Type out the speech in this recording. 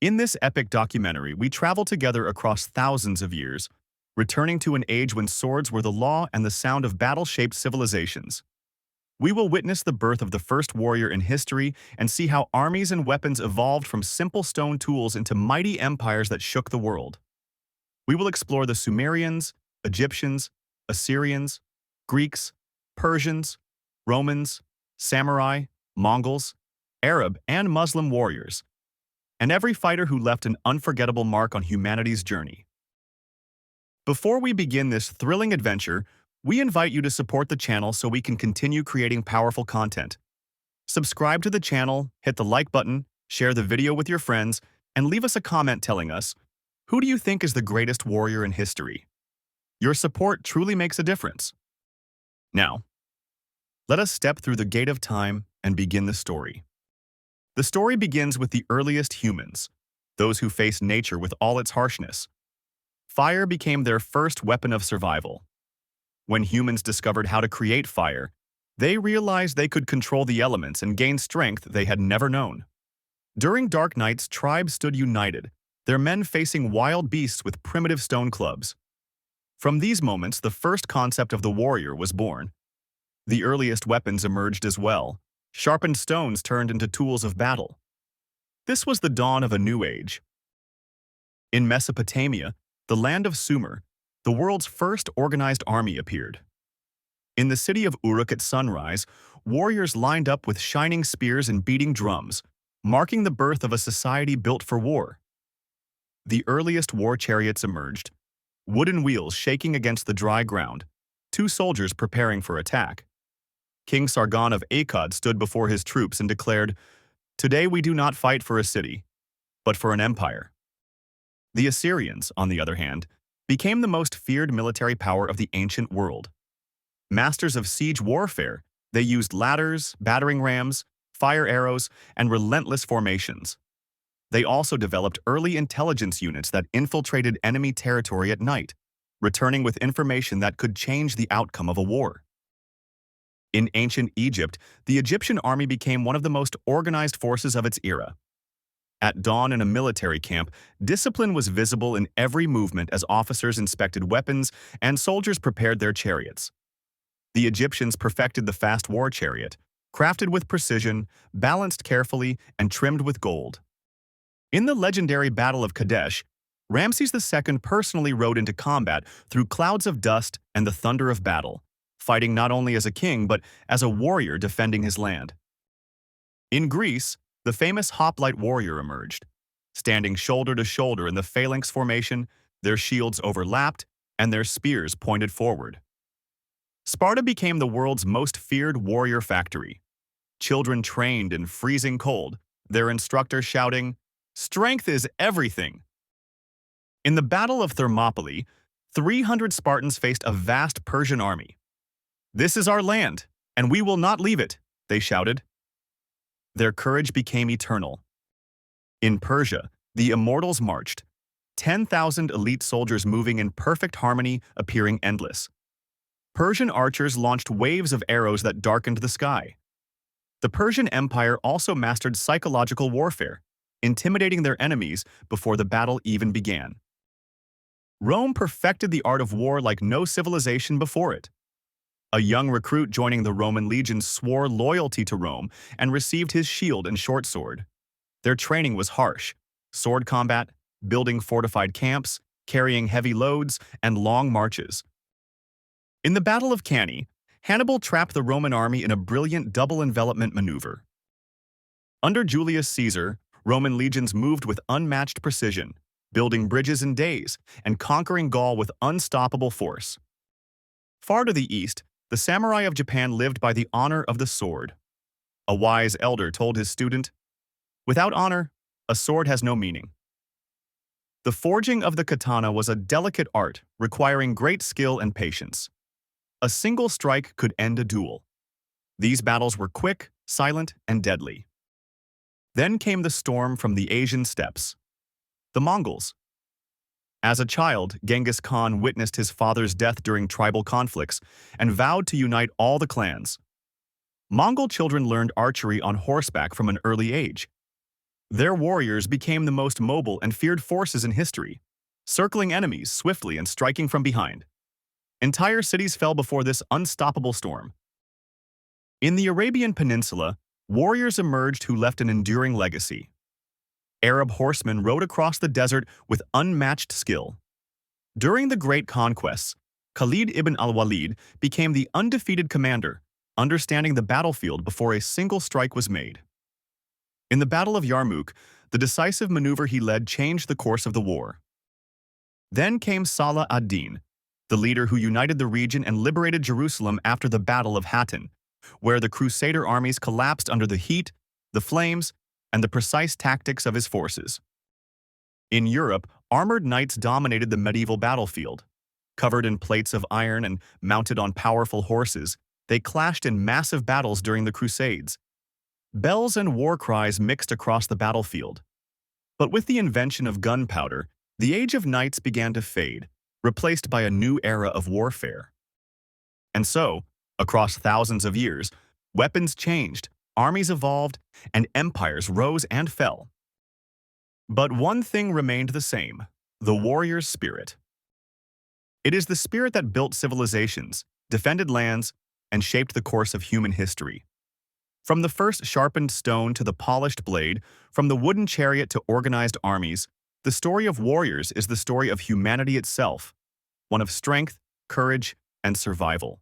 In this epic documentary, we travel together across thousands of years, returning to an age when swords were the law and the sound of battle-shaped civilizations. We will witness the birth of the first warrior in history and see how armies and weapons evolved from simple stone tools into mighty empires that shook the world. We will explore the Sumerians, Egyptians, Assyrians, Greeks, Persians, Romans, samurai, Mongols, Arab, and Muslim warriors, and every fighter who left an unforgettable mark on humanity's journey. Before we begin this thrilling adventure, we invite you to support the channel so we can continue creating powerful content. Subscribe to the channel, hit the like button, share the video with your friends, and leave us a comment telling us, who do you think is the greatest warrior in history? Your support truly makes a difference. Now, let us step through the gate of time and begin the story. The story begins with the earliest humans, those who faced nature with all its harshness. Fire became their first weapon of survival. When humans discovered how to create fire, they realized they could control the elements and gain strength they had never known. During dark nights, tribes stood united, their men facing wild beasts with primitive stone clubs. From these moments, the first concept of the warrior was born. The earliest weapons emerged as well. Sharpened stones turned into tools of battle. This was the dawn of a new age. In Mesopotamia, the land of Sumer, the world's first organized army appeared. In the city of Uruk at sunrise, warriors lined up with shining spears and beating drums, marking the birth of a society built for war. The earliest war chariots emerged, wooden wheels shaking against the dry ground, two soldiers preparing for attack. King Sargon of Akkad stood before his troops and declared, "Today we do not fight for a city, but for an empire." The Assyrians, on the other hand, became the most feared military power of the ancient world. Masters of siege warfare, they used ladders, battering rams, fire arrows, and relentless formations. They also developed early intelligence units that infiltrated enemy territory at night, returning with information that could change the outcome of a war. In ancient Egypt, the Egyptian army became one of the most organized forces of its era. At dawn in a military camp, discipline was visible in every movement as officers inspected weapons and soldiers prepared their chariots. The Egyptians perfected the fast war chariot, crafted with precision, balanced carefully, and trimmed with gold. In the legendary Battle of Kadesh, Ramses II personally rode into combat through clouds of dust and the thunder of battle, fighting not only as a king but as a warrior defending his land. In Greece, the famous hoplite warrior emerged. Standing shoulder to shoulder in the phalanx formation, their shields overlapped and their spears pointed forward. Sparta became the world's most feared warrior factory. Children trained in freezing cold, their instructor shouting, "Strength is everything!" In the Battle of Thermopylae, 300 Spartans faced a vast Persian army. "This is our land, and we will not leave it," they shouted. Their courage became eternal. In Persia, the immortals marched, 10,000 elite soldiers moving in perfect harmony, appearing endless. Persian archers launched waves of arrows that darkened the sky. The Persian Empire also mastered psychological warfare, intimidating their enemies before the battle even began. Rome perfected the art of war like no civilization before it. A young recruit joining the Roman legions swore loyalty to Rome and received his shield and short sword. Their training was harsh: sword combat, building fortified camps, carrying heavy loads, and long marches. In the Battle of Cannae, Hannibal trapped the Roman army in a brilliant double envelopment maneuver. Under Julius Caesar, Roman legions moved with unmatched precision, building bridges in days and conquering Gaul with unstoppable force. Far to the east, the samurai of Japan lived by the honor of the sword. A wise elder told his student, "Without honor, a sword has no meaning." The forging of the katana was a delicate art requiring great skill and patience. A single strike could end a duel. These battles were quick, silent, and deadly. Then came the storm from the Asian steppes. The Mongols. As a child, Genghis Khan witnessed his father's death during tribal conflicts and vowed to unite all the clans. Mongol children learned archery on horseback from an early age. Their warriors became the most mobile and feared forces in history, circling enemies swiftly and striking from behind. Entire cities fell before this unstoppable storm. In the Arabian Peninsula, warriors emerged who left an enduring legacy. Arab horsemen rode across the desert with unmatched skill. During the Great Conquests, Khalid ibn al-Walid became the undefeated commander, understanding the battlefield before a single strike was made. In the Battle of Yarmouk, the decisive maneuver he led changed the course of the war. Then came Salah ad-Din, the leader who united the region and liberated Jerusalem after the Battle of Hattin, where the Crusader armies collapsed under the heat, the flames, and the precise tactics of his forces. In Europe, armored knights dominated the medieval battlefield. Covered in plates of iron and mounted on powerful horses, they clashed in massive battles during the Crusades. Bells and war cries mixed across the battlefield. But with the invention of gunpowder, the age of knights began to fade, replaced by a new era of warfare. And so, across thousands of years, weapons changed, armies evolved, and empires rose and fell. But one thing remained the same: the warrior's spirit. It is the spirit that built civilizations, defended lands, and shaped the course of human history. From the first sharpened stone to the polished blade, from the wooden chariot to organized armies, the story of warriors is the story of humanity itself, one of strength, courage, and survival.